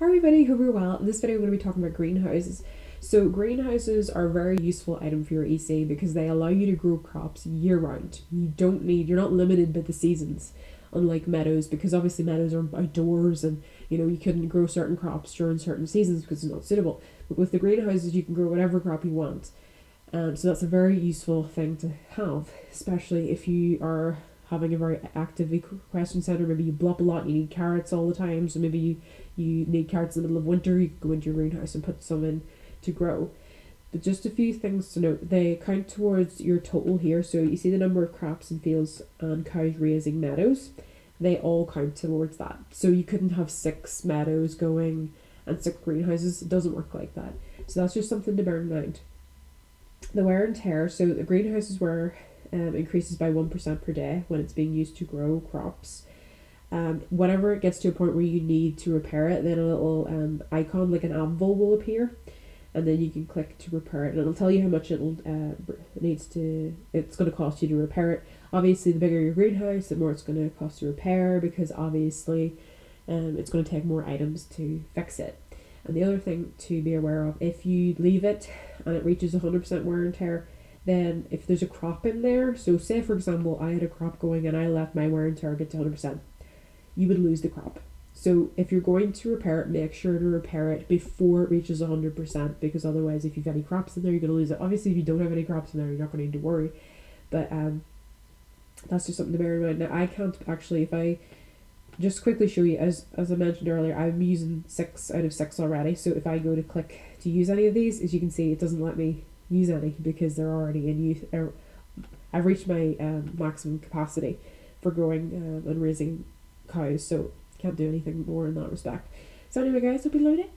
Hi everybody, hope you're well. In this video I'm going to be talking about greenhouses. So greenhouses are a very useful item for your EC because they allow you to grow crops year round. You're not limited by the seasons, unlike meadows, because obviously meadows are outdoors and you couldn't grow certain crops during certain seasons because it's not suitable. But with the greenhouses you can grow whatever crop you want. So that's a very useful thing to have, especially if you are having a very active equestrian centre. Maybe you blow up a lot, you need carrots all the time, so maybe you need carrots in the middle of winter, you can go into your greenhouse and put some in to grow. But just a few things to note, they count towards your total here, so you see the number of crops and fields and cows raising meadows, they all count towards that. So you couldn't have 6 meadows going and 6 greenhouses, it doesn't work like that. So that's just something to bear in mind. The wear and tear, so the greenhouse's wear increases by 1% per day when it's being used to grow crops. Whenever it gets to a point where you need to repair it, then a little icon like an anvil will appear, and then you can click to repair it, and it'll tell you how much it's going to cost you to repair it. Obviously, the bigger your greenhouse, the more it's going to cost to repair, because obviously it's going to take more items to fix it. And the other thing to be aware of, if you leave it and it reaches 100% wear and tear, then if there's a crop in there, so say for example I had a crop going and I left my wear and tear get to 100%, you would lose the crop. So if you're going to repair it, make sure to repair it before it reaches 100%, because otherwise if you've any crops in there you're going to lose it. Obviously if you don't have any crops in there you're not going to need to worry, but that's just something to bear in mind. Now I can't actually, if I just quickly show you, as I mentioned earlier, I'm using 6 out of 6 already, so if I go to click to use any of these, as you can see it doesn't let me use any because they're already in use. I've reached my maximum capacity for growing and raising cows, so can't do anything more in that respect. So anyway guys, hope you enjoyed it.